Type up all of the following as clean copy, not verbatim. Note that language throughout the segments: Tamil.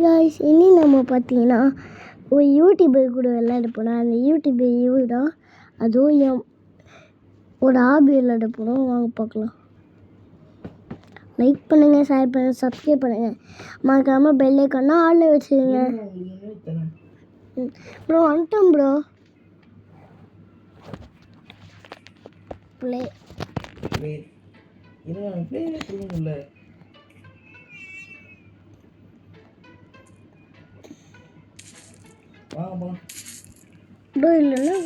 காய்ஸ், இனி நம்ம பார்த்தீங்கன்னா ஒரு யூடியூபர் கூட விளையாட போனோம். அந்த யூடியூபர் இவர் தான். அதுவும் ஒரு ஆபி விளையாட போனோம். வாங்க பார்க்கலாம். லைக் பண்ணுங்கள், ஷேர் பண்ணுங்கள், சப்ஸ்கிரைப் பண்ணுங்கள். மறக்காமல் பெல் ஐக்கானை ஆளில் வச்சுருங்க. ப்ரோ வந்துட்டோம் ப்ரோ. ப்ளே ப்ரோ இல்லைன்னா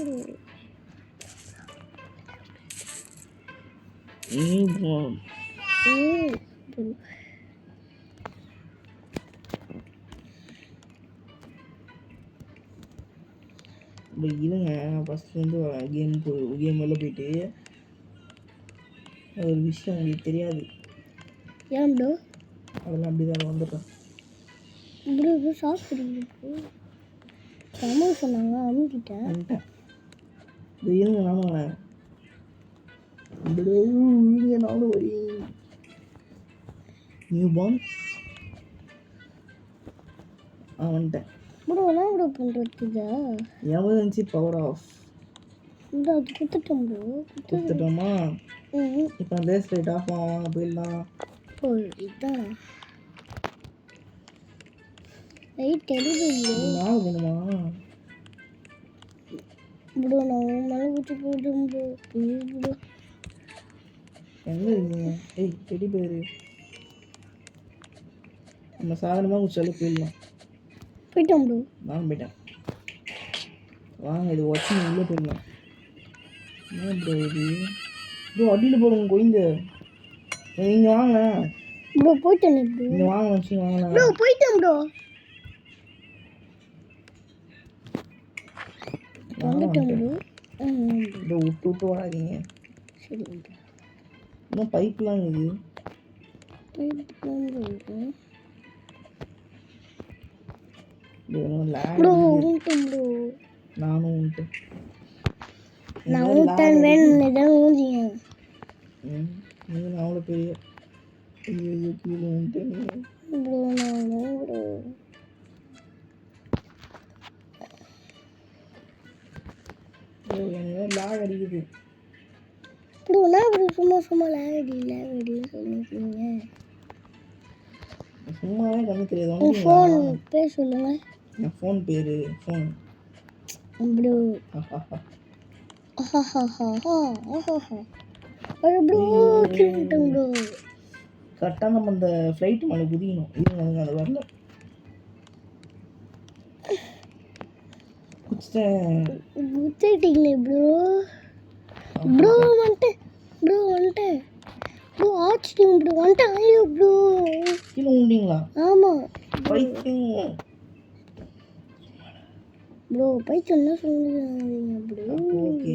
இருங்க. ஃபஸ்ட் வந்து கேம் உள்ள போயிட்டு ஒரு விஷயம் உங்களுக்கு தெரியாது. ஏன் ப்ரோ? அதெல்லாம் அப்படிதான் வந்துடுறேன் ப்ரோ. இது சாப்பிடுங்க. அம்மா சொன்னாங்க, அம்மிக்கிட்டேன். இது இருங்க. நானும் நானும் வரி நியூ பார்ன் வந்துட்டேன் ப்ரோ. என்ன ப்ரோ பண்ணுறதுதா? Emergency power off bro. அது கொடுத்துட்டோம் ப்ரோ. கொடுத்துட்டோமா? இப்போ ரேஸ் லைட் ஆஃப் ஆகும். போயிடலாம். ஓ இதுதான் லைட் எரியுது நாள் போகணுமா ப்ரோ? நான் மலை விட்டு போய்டும் ப்ரோ. Please bro. எங்கே இருக்கீங்க? ஏய் டெடி பேரு, நம்ம சாதாரணமாக குச்சாலே போயிடலாம். போயிட்டோம் ப்ரோ. நானும் போயிட்டேன். வாங்க, இது வச்சு உள்ளே போயிடலாம். ஏன் ப்ரோ இது? ப்ரோ அடியில் போடுங்க கோயிங்க. நீங்கள் வாங்க ப்ரோ. போயிட்டேன் ப்ரோ. நீங்கள் வாங்க வச்சு வாங்கலாம் ப்ரோ. போயிட்டேன் ப்ரோ. வந்துட்டோம் ப்ரோ. ப்ரோ விட்டு விட்டு வராதீங்க. சரி ப்ரோ. இன்னும் பைப்லாம் இருக்குது. ப்ரோ வந்துட்டோம் ப்ரோ. நானும் உண்டு. நான் வந்துட்டேன் வேணும்னு தான் ஊதிங்க. நீங்கள் அவ்வளோ பெரிய கீழே உண்டு ப்ரோ. நான் ப்ரோ எனக்கு லாக் அடிக்குது. ப்ரோ நான் ப்ரோ சும்மா லாக் அடி சொல்லிருக்கீங்க. சும்மாவே கண்ணு தெரியாது. ஃபோன் பேர் சொல்லுங்க. என் ஃபோன் பேர் ஃபோன் ப்ரோ. ப்ரோ கிளம்பிட்டோம் ப்ரோ. கரெக்டாக நம்ம அந்த ஃப்ளைட்டு மேலே குதிக்கணும். இருங்க அது வரல. குதிச்சிட்டீங்களே ப்ரோ. ப்ரோ வந்துட்டேன். ப்ரோ ஆச்சிட்டீங்க ப்ரோ. வந்துட்டேன். ஐயோ ப்ரோ கீழே உண்டிங்களா? ஆமாம் பைத்தியம் ப்ரோ. பைத்தியம்னா சொல்லுங்க ப்ரோ. ஓகே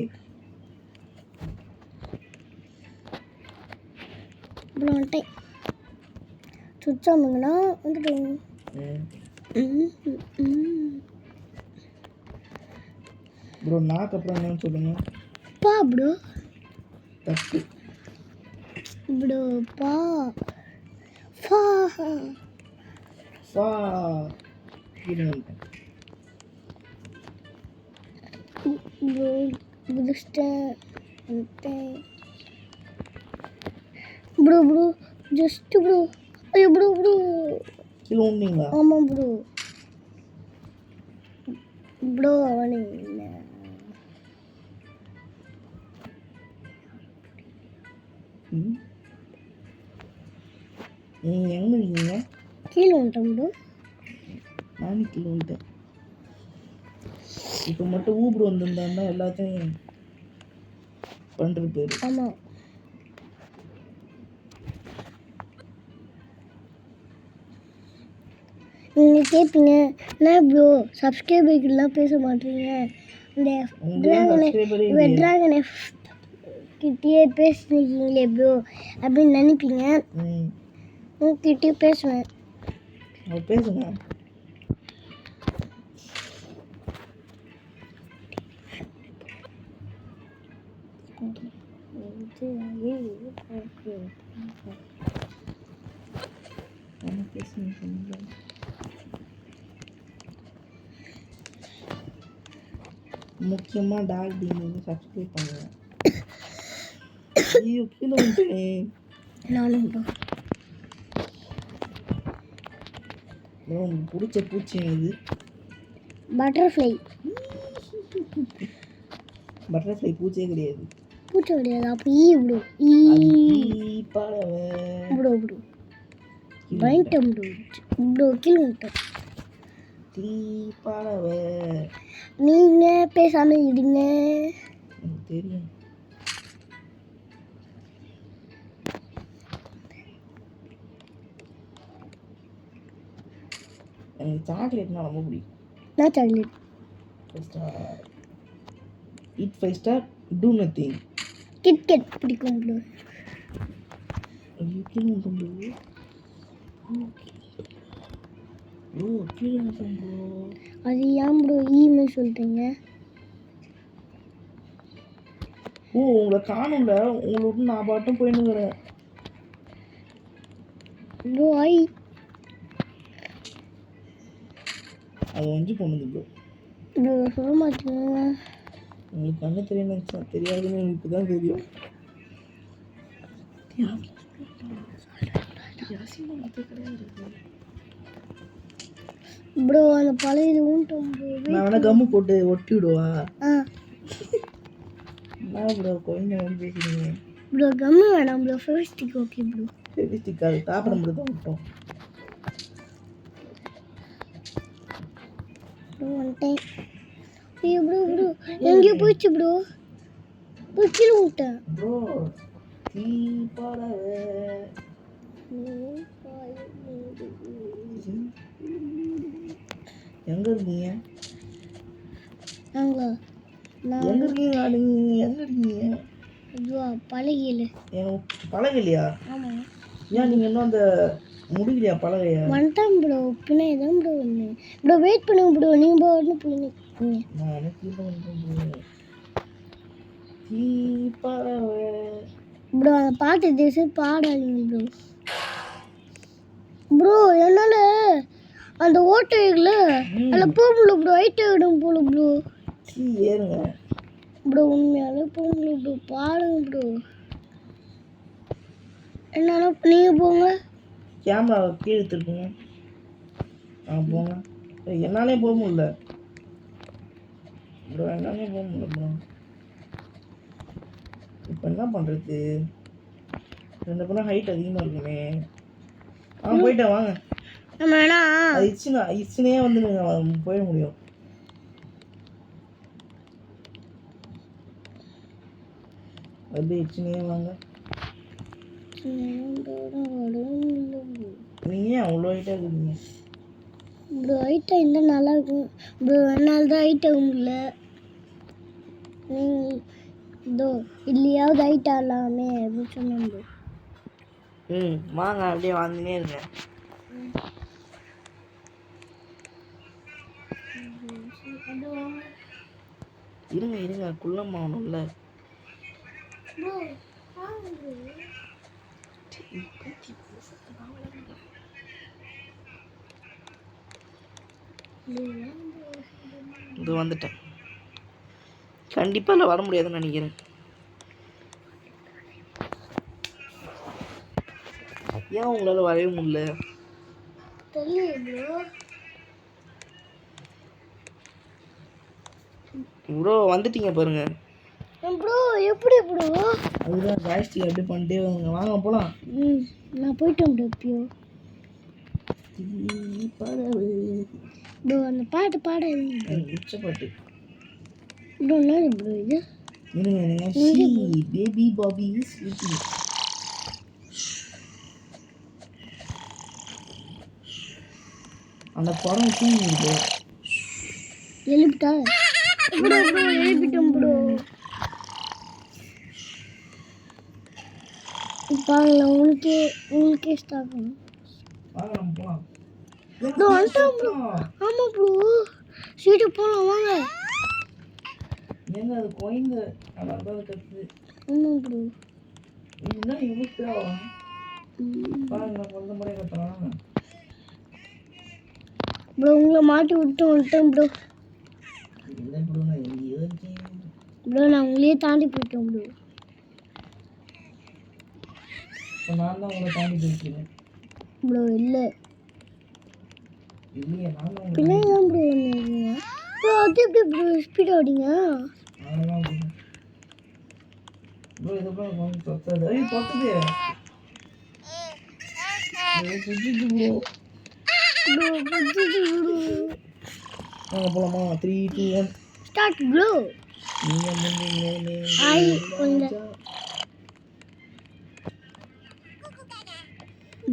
ப்ரோ வந்துட்டேன். சுவிட்ச் ஆமாங்கண்ணா வந்துட்டோம். ப்ரோ நாக்கு அப்புறம் என்னன்னு சொல்லுங்க. பா ப்ரோ. தப்பு ப்ரோ. பா ஃபா ஃபா கீழே வந்துட்டேன். ப்ரோ குதிச்சிட்டேன். வந்துட்டேன் ப்ரோ. Just bro. ஐயோ ப்ரோ கீழே உண்டிங்களா? ஆமாம் ப்ரோ அவனுங்க நீங்கள் எங்கே இருக்கீங்க? கீழே வந்துட்டோம் ப்ரோ. நானும் கீழே வந்துட்டேன். இப்போ மட்டும் ஊபர் வந்திருந்தாருன்னா எல்லாத்தையும் பண்ணுறது பேர். ஆமாம். நீங்கள் கேட்பீங்க என்ன ப்ரோ சப்ஸ்கிரைபர்லாம் பேச மாட்டீங்க, இந்த ட்ராகனை கிட்டேயே பேசிருக்கீங்களே ப்ரோ அப்படின்னு நினைப்பீங்க. உங்ககிட்டயே பேசுவேன். பேசுங்க. பேசுங்க. முக்கியமாக டாக் டீம் சப்ஸ்கிரைப் பண்ணுவேன். ஐயோ கீழே வந்துட்டேன். நானும் ப்ரோ. உங்களுக்கு பிடிச்ச பூச்சி இது பட்டர்ஃப்ளை. பட்டர்ஃப்ளை பூச்சியே கிடையாது. பூச்சி கிடையாது. அப்போ ப்ரோ. பறவை ப்ரோ பயன்ட்டம் ப்ரோ கீழே வந்துட்டோம். பறவை நீங்கள் பேசாமல் இருங்க. எனக்கு தெரியும். எனக்கு சாக்லேட்னா ரொம்ப பிடிக்கும். நான் chocolate. 5 star eat 5 star do nothing. KitKat பிடிக்கும் ப்ரோ. ஐயோ கீழே வந்துட்டோம் ப்ரோ. கீழே வந்துட்டோம் ப்ரோ. அது ஏன் ப்ரோ ஈமே சொல்கிறீங்க? உங்களை காணும்ல, உங்களை விட்டு நான் பாட்டும் போயின்னுக்கிறேன் ப்ரோ. அது வந்து போனது ப்ரோ. ப்ரோ சொல்ல மாட்டேங்க. உங்களுக்கு கண்ணு தெரியும் நினச்சேன், தெரியாதுன்னு எனக்கு இப்போ தான் தெரியும். ப்ரோ அந்த பழைய இது ஊன்ட்டோம் ப்ரோ. நான் வேணா கம்மு போட்டு ஒட்டி விடுவா. ஆ என்ன ப்ரோ குழந்தை வந்து பேசுறீங்க? ப்ரோ கம்மு வேணாம் bro. Fevistik okay bro. Fevistik அது காப்படம் மட்டும் தான் விட்டோம். Bro one time. ஐயோ ப்ரோ எங்கேயோ போயிடுச்சு ப்ரோ. கீழே விட்டேன் ப்ரோ. பறவை எங்க இருக்கீங்க? நாங்களா? நான் எங்க இருக்கீங்க? எங்க இருக்கீங்க? இதுவா பழகியில். எனக்கு பழகலையா? ஆமாம். ஏன் நீங்கள் இன்னும் அந்த முடியலையா பழகையா? வந்துட்டேன் ப்ரோ. பின்ன இதான் ப்ரோ ஒன்று. ப்ரோ வெயிட் பண்ணுங்க ப்ரோ. நீங்கள் ஒன்று போய் நான் கீழே வந்துட்டேன் பறவை. ப்ரோ அந்த பாட்டு தேச பாடாதீங்க ப்ரோ. ப்ரோ என்னால் அந்த ஓட்டையில் அதில் போக முடியல ப்ரோ. ஹைட் ஆகிடும் போல ப்ரோ. ஏறுங்க ப்ரோ. உண்மையாலே போக முடியல ப்ரோ. பாடுங்க ப்ரோ. என்னால் நீங்கள் போங்க. கேமரா கீழே எடுத்துருக்குங்க. போங்க. என்னாலே போக முடியல ப்ரோ. என்னாலே போக முடியல ப்ரோ. இப்போ என்ன பண்ணுறது? 2 பேரும் ஹைட் அதிகமாக இருக்குமே. போயிட்டேன் வாங்க. நம்ம வேணா அது இச்சுனே வந்து போயிட முடியும். அப்படியே இச்சுனே வாங்க. நீங்கள் ஏன் அவ்வளோ ஹைட்டாக இருக்கீங்க? ப்ரோ ஹைட்டாக இருந்தால் நல்லாயிருக்கும் ப்ரோ. என்னால் தான் ஹைட் ஆக முடியல. நீங்கள் இதோ இல்லையாவது ஹைட் ஆகலாமே அப்படின்னு சொன்னேன் ப்ரோ. வாங்க அப்படியே வந்துனே இருங்க. இருங்க குள்ளமாகணும்ல. இது வந்துட்டேன். கண்டிப்பாக இல்லை வர முடியாதுன்னு நினைக்கிறேன். ஏன் உங்களால் வரவே முடியல? ப்ரோ வந்துட்டீங்க பாருங்க. ப்ரோ எப்படி ப்ரோ? அதுதான் ஜாய்ஸ்டிக் அப்படியே பண்ணிட்டே வாங்க போகலாம். நான் போயிட்டேன் ப்ரோ. எப்பயோ ப்ரோ அந்த பாட்டு பாட உச்ச பாட்டு ப்ரோ. என்ன ப்ரோ இது? இருங்க பேபி பாபி ஸ்லீப்பிங். அந்த குரங்கு தூங்கி இருக்கு. எழுப்பிட்டா ப்ரோ. எழுப்பிட்டோம் ப்ரோ. இப்போ உனக்கே ஸ்டார்ட் பண்ணும். ப்ரோ வந்துட்டோம் ப்ரோ. ஆமாம் ப்ரோ. சீட்டு போகலாம் வாங்க. ஏங்க அது குழந்தை நல்லா தான் கற்றுது. ஆமாம் ப்ரோ. இதுதான் இவ்வளோ பாருங்க கொஞ்ச முறை கட்டுறாங்க ப்ரோ. உங்களை மாட்டி விட்டு வந்துட்டேன் ப்ரோ. இல்லை ப்ரோ நான் எங்கேயோ இருக்கேன். ப்ரோ நான் உங்களையே தாண்டி போயிட்டேன் ப்ரோ. இப்போ நான் தான் உங்களை தாண்டி போயிட்டுருக்கேன். ப்ரோ இல்லை இல்லையே நான் தான் உங்களை பின்னாடி தான் ப்ரோ வந்தீங்க. ப்ரோ அது எப்படி ப்ரோ ஸ்பீடாக ஓடிங்க? அவ்வளோதான் ப்ரோ. இதுக்கப்புறம் கொஞ்சம் தொத்தாது. ஐயோ தொத்துது. புரிஞ்சுது ப்ரோ. ப்ரோ புரிஞ்சுது ப்ரோ. நாங்கள் போகலாமா? 3, 2, 1 ஸ்டார்ட் ப்ரோ. ஐ கொஞ்சம்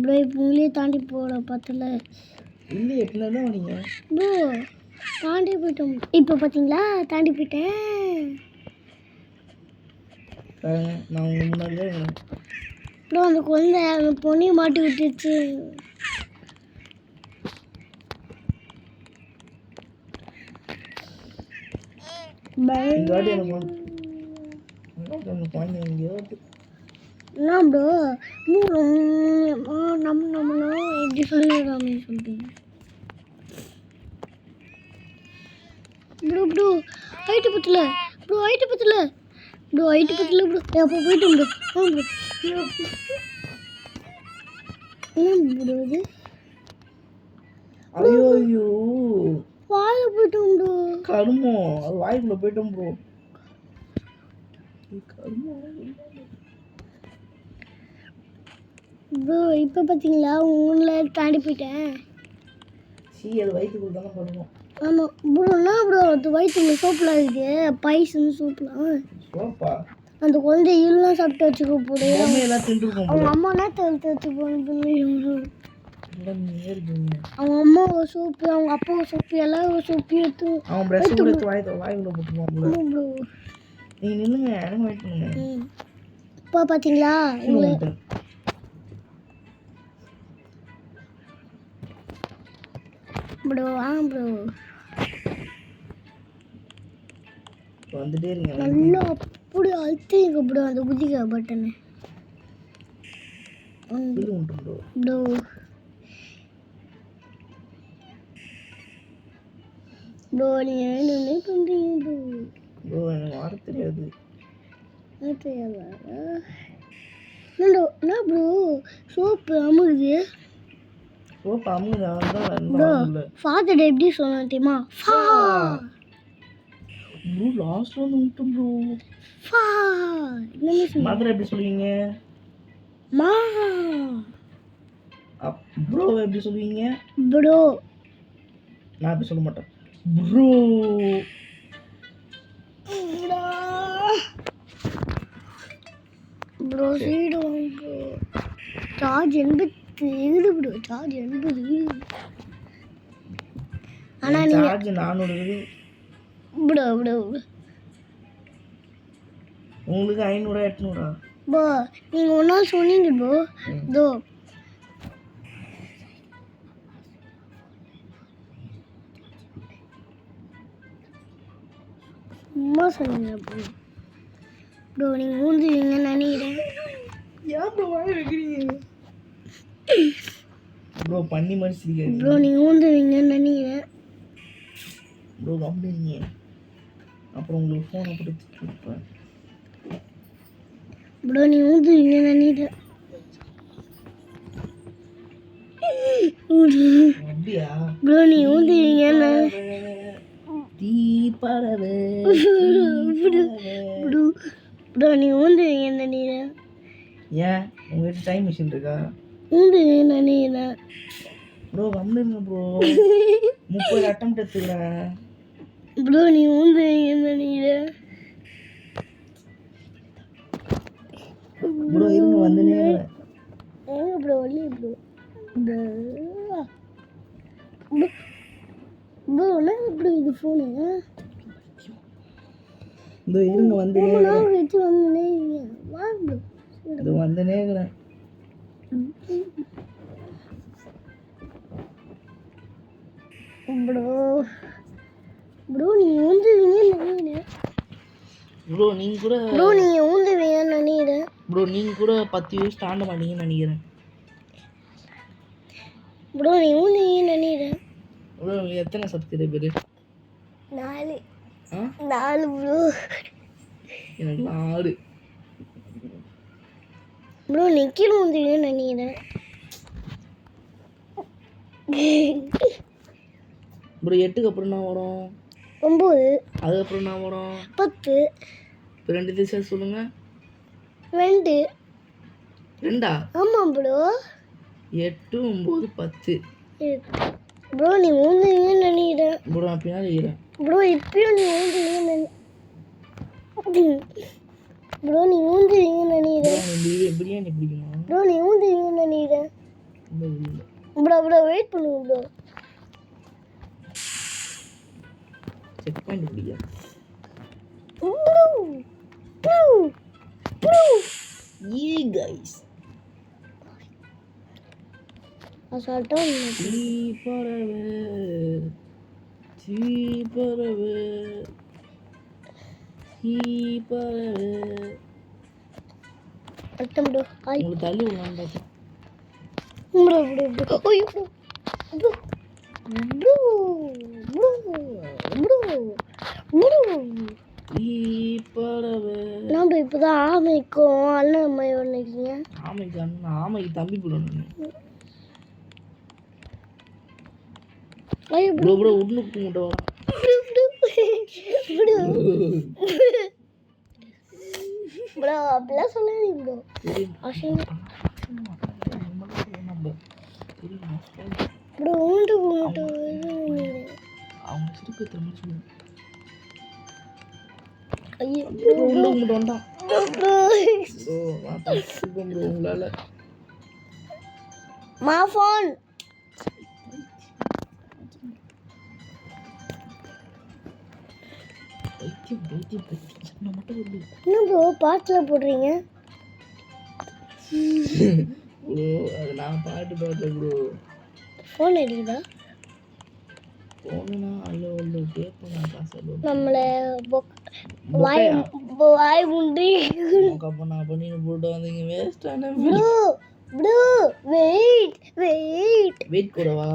ப்ரோ இப்போ உங்களையே தாண்டி போகிற பார்த்தல. இல்லையே பின்னாடி தான் வரீங்க. ப்ரோ தாண்டி போயிட்டோம். இப்போ பார்த்தீங்களா தாண்டி போயிட்டேன். நான் உங்க முன்னாடி தான் இருக்கேன். ப்ரோ அந்த குழந்தை அந்த பொண்ணையும் மாட்டி விட்டுச்சு. இந்த வாட்டி எனக்கு குழந்தை எங்கேயோ என்ன ப்ரோ நம்மளும் எப்படி சொல்லிடுறாமே சொல்லிட்டீங்க. ப்ரோ ப்ரோ ஹைட்டு பத்தல ப்ரோ ஹைட்டு பத்தல ப்ரோ ஹைட்டு பத்தல ப்ரோ. அப்போ போயிட்டோம் ப்ரோ. ஆ ப்ரோ என்ன ப்ரோ இது? ஐயோ ஐயோ வாயில போயிட்டோம் ப்ரோ. கருமோ அது வாய்க்குள்ள போயிட்டோம் ப்ரோ. கருமோ ப்ரோ இப்போ பார்த்தீங்களா உங்களை தாண்டி போயிட்டேன். அது வயிற்றுக்குள்ள தானே பண்ணணும். ஆமாம் ப்ரோ என்ன ப்ரோ அது வயிற்றுல சோப்புலாம் இருக்குது பைசுன்னு சோப்புலாம். சோப்பா அந்த குழந்தை இதெல்லாம் சாப்பிட்டு வச்சுக்க போடு. எல்லாம் தின்றுருக்கோம் அவங்க அம்மா என்ன தவிர்த்து வச்சு போகணும். இருக்கீங்க. அவங்க அம்மா ஒரு சோப்பு அவங்க அப்பா ஒரு சோப்பு எல்லாம் ஒரு சோப்பு எடுத்து அவன் ப்ரெஷ் கூட எடுத்து வாய்க்குள்ள போட்டுருவான் ப்ரோ. ப்ரோ நீங்கள் நில்லுங்க எனக்கு வெயிட் பண்ணுங்க. இப்போ பார்த்தீங்களா ப்ரோ ப்ரோ வந்துட்டே இருங்க. நல்லா அப்படி அழுத்திங்க ப்ரோ அந்த குதிக்க பட்டனு. ப்ரோ ப்ரோ ப்ரோ நீங்கள் என்ன பண்ணுறீங்க ப்ரோ? ப்ரோ எனக்கு வார தெரியாது. என்ன ப்ரோ சோப்பு அமுகுது. சோப்பு அமுகுது ப்ரோ ஃபாதர் டே எப்படி சொன்னா தெரியுமா? ஃபா ப்ரோ லாஸ்ட்ல வந்து விட்டோம் ப்ரோ. ஃபா என்ன மதர் எப்படி சொல்லுவீங்க? மா ப்ரோ எப்படி சொல்லுவீங்க? ப்ரோ நான் அப்படி சொல்ல மாட்டேன். ப்ரோ ப்ரோ சீடும் ப்ரோ சார்ஜ் 80 ப்ரோ சார்ஜ் 80. ஆனால் நீங்கள் சார்ஜ் 400 ப்ரோ ப்ரோ உங்களுக்கு 500 800 ப்ரோ நீங்கள் ஒரு நாள் சொன்னீங்க ப்ரோ இதோ சும்மா சொன்னீங்க ப்ரோ. ப்ரோ நீங்கள் ஊந்துவீங்கன்னு நினைக்கிறேன். ஏன் ப்ரோ வாய வைக்கிறீங்க? ப்ரோ பண்ணி மாதிரி சிரிக்காதீங்க. ப்ரோ நீங்கள் ஊந்துவீங்கன்னு நினைக்கிறேன். ப்ரோ நம்புறீங்க அப்புறம் உங்களுக்கு ஃபோனை கொடுத்து கொடுப்பேன். ப்ரோ நீங்கள் ஊந்துவீங்கன்னு நினைக்கிறேன். அப்படியா ப்ரோ நீங்கள் ஊந்துவீங்கன்னு தீபரவே ப்ரோ ப்ரோ நீங்கள் ஊந்துவீங்கன்னு நினைக்கிறேன். ஏன் உங்ககிட்ட டைம் மிஷின் இருக்கா? ஊந்துவீங்கன்னு நினைக்கிறேன். ப்ரோ வந்துருங்க ப்ரோ 30 அட்டம் எடுத்துக்கிறேன். ப்ரோ நீங்கள் ஊந்துவீங்கன்னு நினைக்கிறேன். ப்ரோ இருங்க வந்துனே எங்க ப்ரோ வழி ப்ரோ ப்ரோ என்ன ப்ரோ இது ஃபோனு இதோ இருங்க வந்துனே வச்சு வந்தனே வாங்க ப்ரோ இது வந்துனே இருக்கிறேன். ப்ரோ ப்ரோ நீங்கள் ஊந்துவீங்கன்னு நினைக்கிறேன். ப்ரோ நீங்கள் கூட ப்ரோ நீங்கள் ஊந்துவீங்கன்னு நினைக்கிறேன். ப்ரோ நீங்கள் கூட 10 views தாண்ட மாட்டீங்கன்னு நினைக்கிறேன். ப்ரோ நீங்கள் ஊந்துவீங்கன்னு நினைக்கிறேன். ப்ரோ எத்தனை சப்ஸ்கிரைபர்? 4 ஆ 4 ப்ரோ. எனக்கு 6. ப்ரோ நீ கீழே வந்துருவேன்னு நினைக்கிறேன். ப்ரோ 8க்கு அப்புறம் என்ன வரும்? 9, அதுக்கப்புறம் என்ன வரும்? 10, இப்போ 2 சேர்த்து சொல்லுங்க. 2. 2ஆ? ஆமாம் ப்ரோ. 8, 9, 10. ப்ரோ நீ ஊந்துவீங்கன்னு நினைக்கிறேன். ப்ரோ நான் பின்னாடி இருக்கிறேன். ப்ரோ இப்பயும் நீ ஊந்துவீங்கன்னு ப்ரோ நீ ஊந்துவீங்கன்னு நினைக்கிறேன். பிரியாணி பிடிக்குமா? ப்ரோ நீ ஊந்துவீங்கன்னு நினைக்கிறேன். ப்ரோ ப்ரோ வெயிட் பண்ணுங்க ப்ரோ. செக் பாயிண்ட் பிடிக்கும். ப்ரோ ப்ரோ ப்ரோ கைஸ் அசால்ட்டா பறவை பறவை பறவை அட்டம் ப்ரோ. உங்களுக்கு தள்ளி விடலாம் பார்த்தேன். ப்ரோ ப்ரோ ப்ரோ ஓய் bro bro bro bro bro பறவை நம்ம இப்போதான் ஆமைக்கும் அண்ணன் அம்மா நினைக்கிறீங்க. ஆமைக்கு அண்ணன் ஆமைக்கு தம்பி போடணும். ப்ரோ ப்ரோ உட்னுக்கு முட்டை வரும். ப்ரோ அப்படிலாம் சொல்லாதீங்க ப்ரோ. ப்ரோ உண்டு உண்டு அவங்க சிரிப்பு திரும்ப சொல்லுங்க. ஐயோ உண்டு முட்டை வந்தான். ப்ரோ ப்ரோ உங்களால மா ஃபோன் என்ன ப்ரோ பாட்டில் போடுறீங்க? ப்ரோ அது நான் பாட்டு பாட்டேன் ப்ரோ. ஃபோன் எடுக்குதா? ஃபோனுனா ஐயோ இல்லை கேட்பேன் நான் காசு நம்மளை வாய் வாய் முண்டி அப்போ நான் பண்ணிட்டு போட்டு வந்தீங்க வேஸ்டான bro bro wait wait wait கூடவா?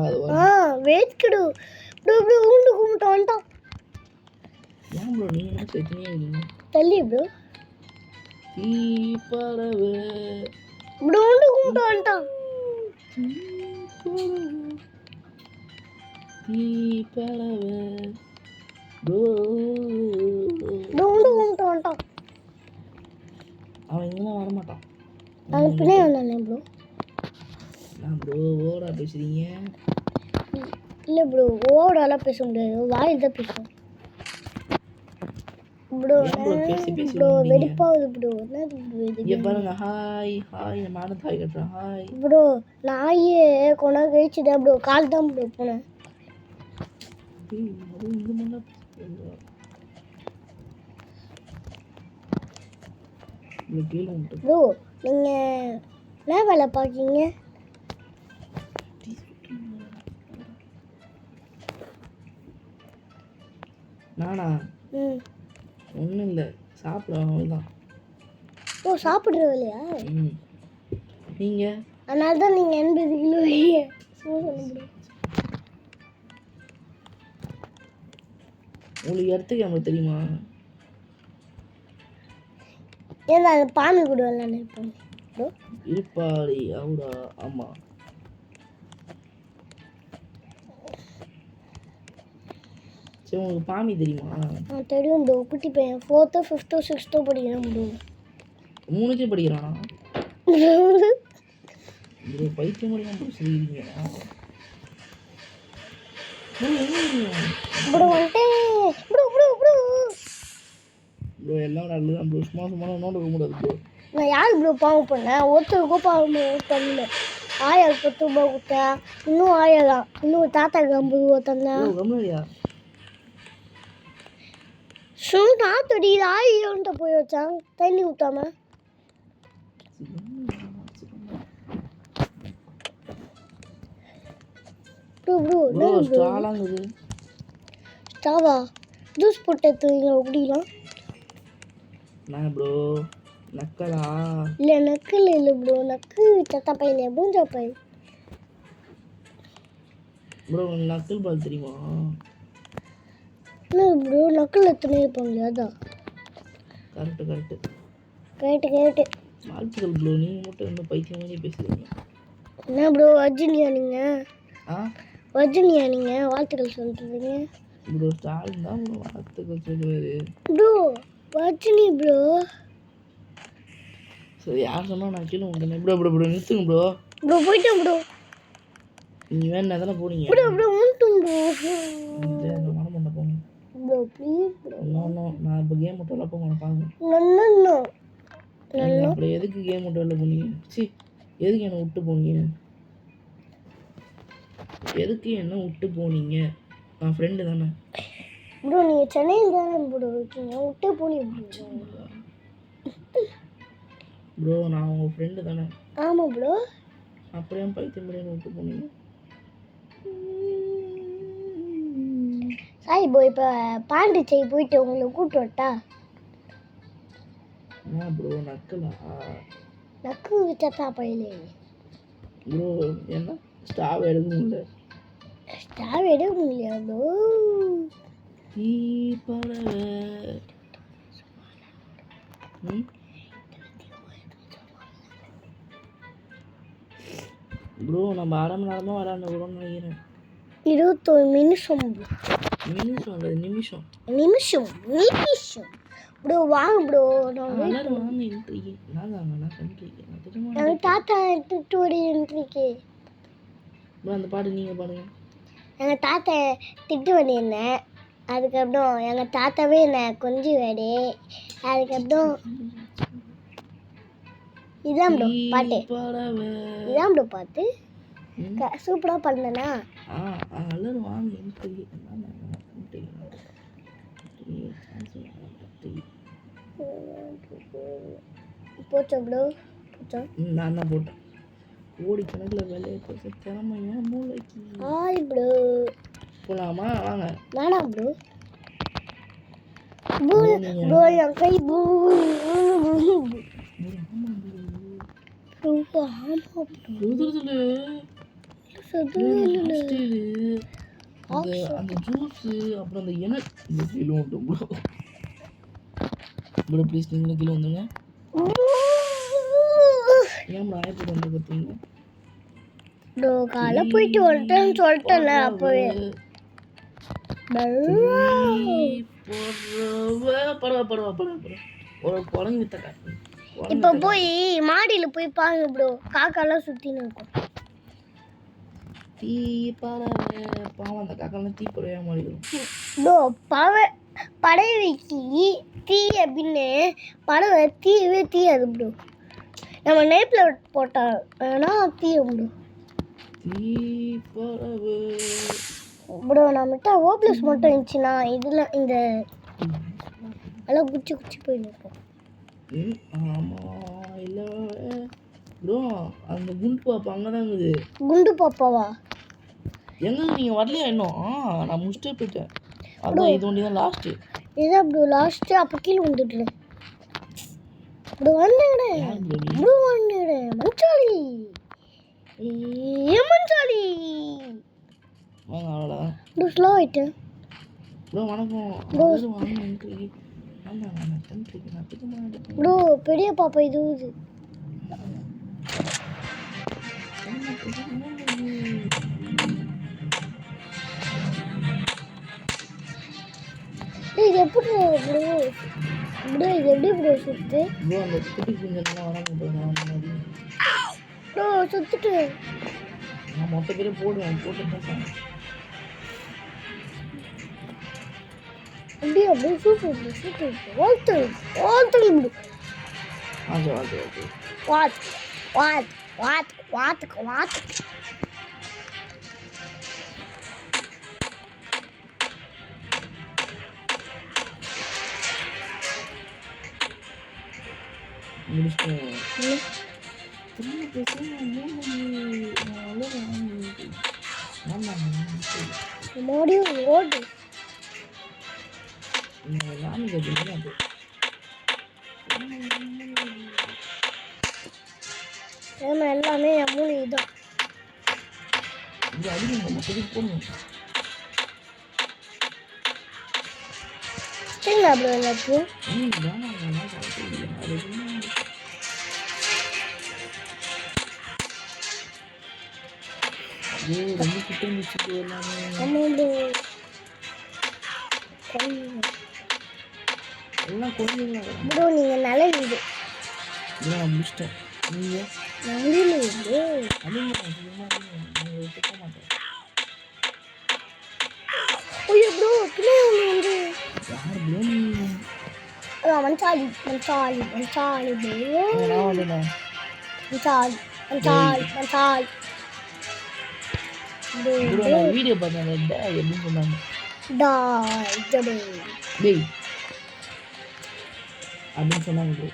வெயிட் கொடு ப்ரோ ப்ரோ உண்டு கும்பிட்டு வந்துட்டான். ஏன் ப்ரோ நீங்கள் என்ன சேர்த்துனே இருக்கீங்க? தள்ளி ப்ரோ பறவை ப்ரோ உண்டு கும்பிட்டு வந்துட்டான். பறவை ப்ரோ ப்ரோ உண்டு கும்பிட்டு வந்துட்டான். அவன் இங்கெல்லாம் வரமாட்டான். அது பின்னாடி வந்தானே ப்ரோ. நான் ப்ரோ ஓடா பேசுறீங்க? இல்லை ப்ரோ ஓவராலாம் பேச முடியாது, வாயில் தான் பேசுவோம் ப்ரோ. ப்ரோ வெடிப்பாகுது ப்ரோ. என்னது ப்ரோ இது? இங்கே பாருங்க. ஹாய் ஹாய் நானும் ஹாய் கட்டுறேன். ஹாய் ப்ரோ நாயே கொண்டா கழிச்சுட்டேன் ப்ரோ. கால் தான் ப்ரோ போனேன். ப்ரோ நீங்கள் என்ன வேலை பார்க்கீங்க? நானா ஒன்றும் இல்லை சாப்பிடுவேன் அவ்வளோதான். ஓ சாப்பிட்ற வேலையா? நீங்கள் அதனால தான் நீங்கள் 80 கிலோ சும்மா சொல்ல ப்ரோ. உங்களுக்கு இடத்துக்கு நம்மளுக்கு தெரியுமா? ஏன்னா அந்த பாம்பு கூட விளாண்டுருப்போம் ப்ரோ. இருப்பாடி அவரா? ஆமாம். சரி உங்களுக்கு பாமி தெரியுமா? தெரியும் ப்ரோ. குட்டி பையன் 4th 5th 6th படிக்கிறான் ப்ரோ. 3க்கே படிக்கிறானா? ப்ரோ பைத்தியம் படிக்காம சொல்லிக்கிறீங்க. ப்ரோ வந்துட்டேன் ப்ரோ ப்ரோ ப்ரோ ப்ரோ எல்லாம் நல்லதான் ப்ரோ. சும்மா சும்மா நோண்ட கூடாது ப்ரோ. நான் யார் ப்ரோ பாவம் பண்ணேன்? ஒருத்தருக்கும் பாவம் பண்ணல. ஆயா 10 ரூபாய் கொடுத்தா, இன்னும் ஆயா தான். இன்னும் தாத்தாக்கு 50 ரூபா தந்தேன். கம்மியா தாத்தடி ஆயிரம்ட்ட போய் வச்சான் தண்ணி ஊற்றாம. ப்ரோ ப்ரோ ப்ரோ ஸ்டாலாங்குது. ஸ்டாவா? ஜூஸ் போட்டு எடுத்துவீங்க குடிக்கலாம். நான் ப்ரோ நக்கலா? இல்லை நக்கல் இல்லை ப்ரோ. நக்கு சத்தா பையன் பூஞ்சா பை. ப்ரோ நக்கல் பால் தெரியுமா? என்ன ப்ரோ நக்கல் எத்தனை இருப்பாங்க அதான் கரெக்டு கேட்டு வாழ்த்துக்கள் ப்ரோ. நீங்கள் மட்டும் இன்னும் பைத்தியம் மாதிரி பேசுகிறீங்க. என்ன ப்ரோ அர்ஜுனியா நீங்கள் ஆ வாழ்த்துக்கள் சொல்கிறீங்க ப்ரோ ஸ்டாலின் தான் ப்ரோ வாழ்த்துக்கள் சொல்லுவார். ப்ரோ அர்ஜுனி ப்ரோ சரி யார் சொன்னால் நான் கீழே உங்க ப்ரோ நிறுத்துங்க ப்ரோ. போயிட்டேன் ப்ரோ. நீங்கள் வேணா தானே போனீங்க. முன்ட்டும் ப்ரோ. நான் வர மாட்டேன் போங்க ப்ரோ ப்ளீஸ் ப்ரோ. நான் இப்போ கேம் மட்டும் எல்லாம் போங்க பாருங்க. அப்புறம் எதுக்கு கேம் மட்டும் வெளில போனீங்க? எதுக்கு என்னை விட்டு போனீங்க? நான் ஃப்ரெண்டு தானே ப்ரோ. நீங்கள் சென்னையில் தானே ப்ரோ இருக்கீங்க, விட்டு போனீங்க ப்ரோ. நான் உங்கள் ஃப்ரெண்டு தானே. ஆமாம் ப்ரோ. அப்புறம் ஏன் பைத்தியம் பண்ணி விட்டு போனீங்க? சாய் ப்ரோ இப்போ பாண்டிச்சேரி போயிட்டு உங்களை கூப்பிட்டு வரட்டா? என்ன ப்ரோ நக்கலா? நக்கு வச்சா பையலே ப்ரோ. என்ன ஸ்டாவ் எடுக்க முடியல ப்ரோ. ப்ரோ நம்ம அரை மணி நேரமாக விளாண்டு விடணும்னு நினைக்கிறேன். 21 நிமிஷம் நிமிஷம் ப்ரோ. வாங்க ப்ரோ. வாங்க எங்கள் தாத்தா எடுத்துட்டு ஒரு என்ட்ரிக்கு ப்ரோ. அந்த பாட்டு நீங்கள் பாடுங்க. எங்கள் தாத்தா திட்டு பண்ணியிருந்தேன். அதுக்கப்புறம் எங்கள் தாத்தாவே என்னை கொஞ்சம் வேடி. அதுக்கப்புறம் இதான் ப்ரோ பாட்டு. சூப்பராக பண்ணனா? எல்லாரும் வாங்க. போச்சா ப்ரோ? நான் தான் போட்டேன். கோடிக்கணக்கில் வேலையை போட்டு திறமையா மூளைக்கு. ஆய் ப்ரோ போகலாமா? வாங்க. வேணாம் ப்ரோ. ப்ரோ என் கை ப்ரோ. அந்த ஜூஸு அப்புறம் அந்த இந்த கீழே வந்துடும் ப்ரோ. ப்ளீஸ் நீங்களும் கீழே வந்துங்க. ஏன் ஆயிரத்தி வந்து பார்த்தீங்க ப்ரோ? காலை போயிட்டு வந்துட்டேன்னு சொல்லிட்டேன்ல அப்போவே. ஒரு குழந்தை வித்தக்கா. இப்போ போய் மாடியில் போய் பாருங்க ப்ரோ, காக்காலாம் சுற்றின்னு இருக்கும். தீ பறவை பாவம், அந்த காக்காலாம் தீ பறவையாக மாறிடும் ப்ரோ. பறவைக்கு தீ அப்படின்னு பறவை தீயவே தீயாது ப்ரோ. நம்ம நெய்ப்பில் போட்டால் வேணால் தீயும் ப்ரோ. தீ பறவை ப்ரோ நம்மகிட்ட ஓப்ளஸ் மட்டும் இருந்துச்சுன்னா இதில் இந்த எல்லாம் குச்சி போயிருக்கும். ஆமாம் இல்லை ப்ரோ. அந்த குண்டு பாப்பா அங்கே தான் இருக்குது. குண்டு பாப்பாவா? எங்கே நீங்கள் வரலையா இன்னும்? நான் முடிச்சுட்டே போயிட்டேன். அதான் இது ஒண்டி தான் லாஸ்ட்டு. இதான் ப்ரோ லாஸ்ட்டு. அப்போ கீழே வந்துட்டு ப்ரோ. வந்துடு மஞ்சாலி மஞ்சாலி. வாங்க அவ்வளோதான் ப்ரோ. ஸ்லோ ஆகிட்டேன் ப்ரோ. வணக்கம் ப்ரோ. பெரிய பாப்பா இது இது எப்படி ப்ரோ? இது எப்படி ப்ரோ சுத்து? ப்ரோ அந்த குட்டி குஞ்செல்லாம் வராங்க ப்ரோ. சுத்துட்டு நான் மொத்த பேரும் போடுவேன். போட்டு அப்படியே சூப்பர் வாழ்த்து ப்ரோ. வாத்து முடிச்சிட்டேன். மறுபடியும் ஓடு. எல்லாமே என் மூணு இதுதான். வச்சுங்களா ப்ரோ எல்லாத்தையும்? ரொம்ப கிட்ட இருந்துச்சு bro எல்லாமே. ஆமாம் ப்ரோ. எல்லாம் கொஞ்சம் ப்ரோ நீங்கள் நல்ல வீடு நான் முடிச்சிட்டேன். நீங்கள் நல்ல வீடு. அதிகமாக நான் ஒத்துக்க மாட்டேன். ஐயோ ப்ரோ பிள்ளை ஒன்று வந்து யார் ப்ரோ நீ? மஞ்சாலி மஞ்சாலி மஞ்சாலி ப்ரோ. நான் வந்து மஞ்சாலி மஞ்சாலி மஞ்சாலி ப்ரோ நான் வீடியோ பார்த்தேன். எப்படின்னு சொன்னாங்க டாய் ஜடே டேய் அப்படின்னு சொன்னாங்க ப்ரோ.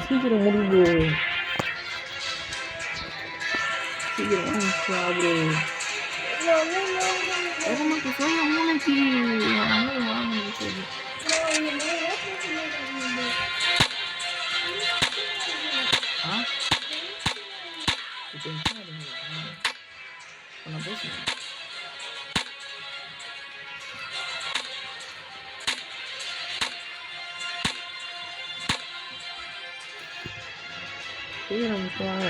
சீக்கிரம் முடிவு சீக்கிரம் ப்ரோ. நமக்கு சொல்ல மூளைக்கு வாங்க சொல்லி நான் பேசுகிறேன். நமக்கு வாங்க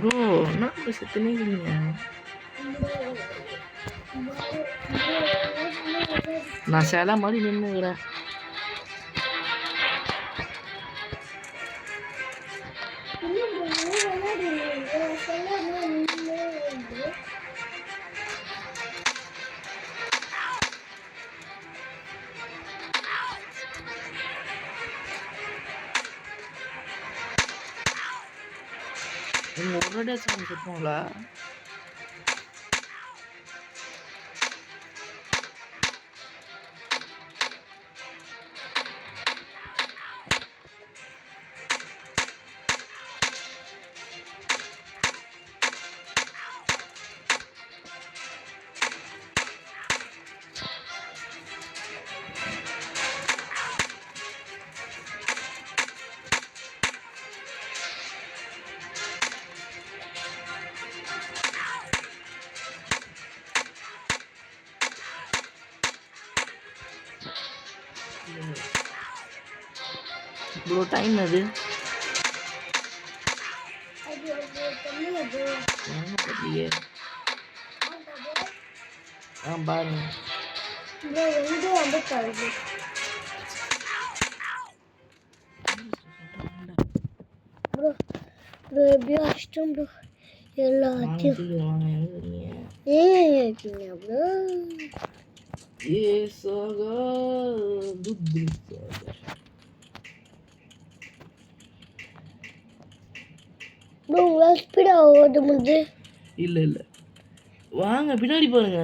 ப்ரோ. என்ன செத்துனே இருக்கீங்க? நான் சில மாதிரி நின்றுக்கிறேன். நீங்க ஒரு டே சாமி செத்துங்களா? ப்ரோ டைம் அது தெரியலையே. பாருங்க ப்ரோ எப்படியோ அஷ்டம் ப்ரோ எல்லாத்தையும். இருக்கீங்க ப்ரோ? ப்ரோ உங்களால் ஸ்பீடாக ஓட முடியுது? இல்லை வாங்க பின்னாடி பாருங்க.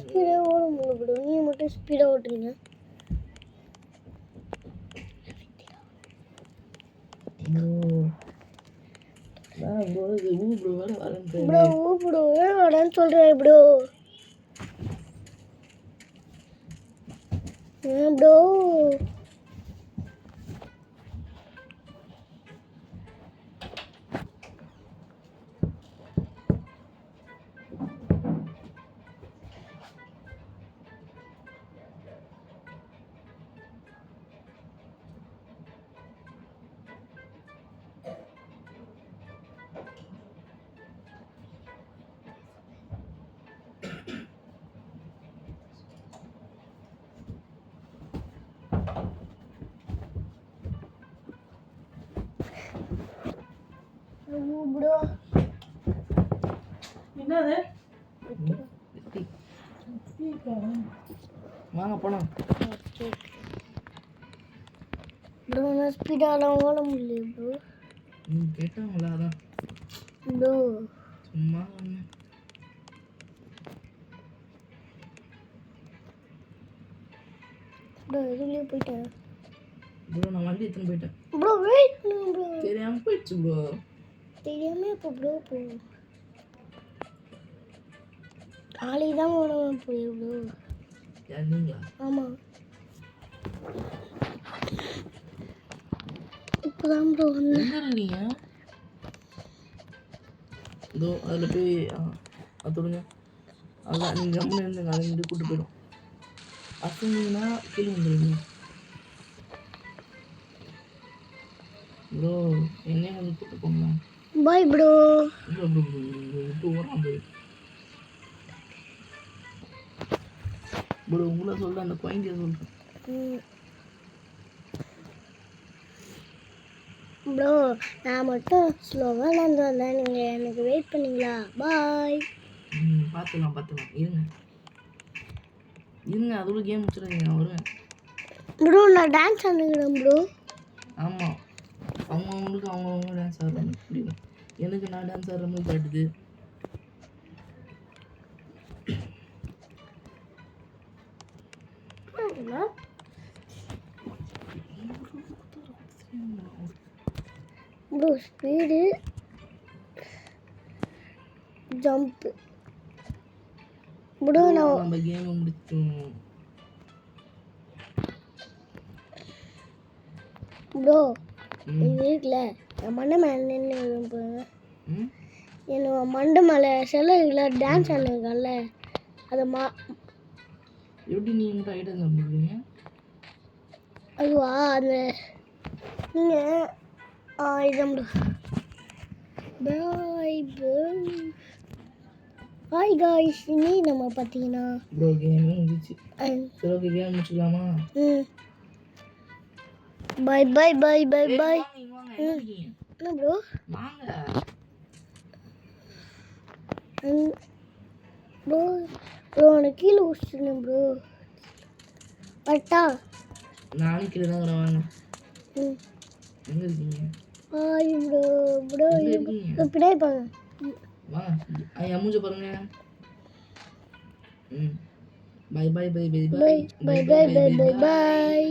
ஸ்பீடாக ஓட முடியல ப்ரோ. நீங்கள் மட்டும் ஸ்பீடாக ஓட்டுறீங்க. ப்ரோ ப்ரோ வரேன்னு சொல்கிறேன் ப்ரோ. ப்ரோ ப்ரோ என்னது வாங்க போலாம். ப்ரோ நான் ஸ்பீடாலாம் ஓட முடியல ப்ரோ. கேட்டாங்களா அதான் ப்ரோ சும்மா ஒன்று ப்ரோ எதுலேயே போயிட்டேன் ப்ரோ நான் வண்டி எடுத்துன்னு போயிட்டேன் ப்ரோ வெயிட் பண்ணுங்க ப்ரோ தெரியாமல் போயிடுச்சு ப்ரோ தெரியாமல் இப்போ ப்ரோ போ நாளைக்கு தான் போடுவேன் போய் ப்ரோ யார் நீங்களா ஆமாம் இப்போதான் ப்ரோ வந்தேன் எங்கே இருக்கீங்க இதோ அதில் போய் அது தொடுங்க அதான் நீங்கள் கம்முன்னு இருந்துங்க அதை இங்கிட்டு கூப்பிட்டு போயிடும் அசந்தீங்கன்னா கீழே வந்துடுவீங்க ப்ரோ என்னையும் கொஞ்சம் கூப்பிட்டு போங்களேன் பாய் ப்ரோ ப்ரோ ப்ரோ விட்டு ஓடுறான் ப்ரோ உங்களை சொல்கிறேன் அந்த குழந்தைய சொல்கிறேன் ப்ரோ நான் மட்டும் ஸ்லோவாக நடந்து வந்தேன் நீங்கள் எனக்கு வெயிட் பண்ணீங்களா பாய் பார்த்துக்கலாம் இருங்க அதோட கேம் முடிச்சிடாதீங்க நான் வருவேன் ப்ரோ நான் டான்ஸ் ஆடுகிறேன் ப்ரோ ஆமாம் அவங்கவுங்களுக்கு அவங்கவுங்க டான்ஸ் ஆடுறாங்க பிடிக்கும் எனக்கு நான் டான்ஸ் ஆடுற மாதிரி காட்டுது ப்ரோ ஸ்பீடு ஜம்ப்பு ப்ரோ நான் நம்ம கேம் முடிச்சோம் ப்ரோ இது இருக்குல்ல என் மண்டை மேலே நின்று போங்க என்னோட மண்டை மேலே சில இருக்குல்ல டான்ஸ் ஆடுங்கல்ல அதை எப்படி நீங்கள் மட்டும் ஐட்டம் சாப்பிடுவீங்க அதுவா அந்த நீங்கள் இதான் ஹாய் காய்ஸ் இனி நம்ம பார்த்தீங்கன்னா ப்ரோ கேம் முடிஞ்சிச்சு சரி ஓகே கேம் முடிச்சுக்கலாமா bye bye bye bye bye என்ன என்ன ப்ரோ வாங்க ப்ரோ ப்ரோ எனக்கு கீழே ஊசிட்டேன் ப்ரோ கரெக்டா நானும் கீழே தான் வாங்க எங்கே இருக்கீங்க ஹாய் ப்ரோ ப்ரோ எங்கே இருக்கீங்க பின்னாடி பாங்க வாங்க என் மூஞ்ச பாருங்க bye bye bye bye bye bye bye bye by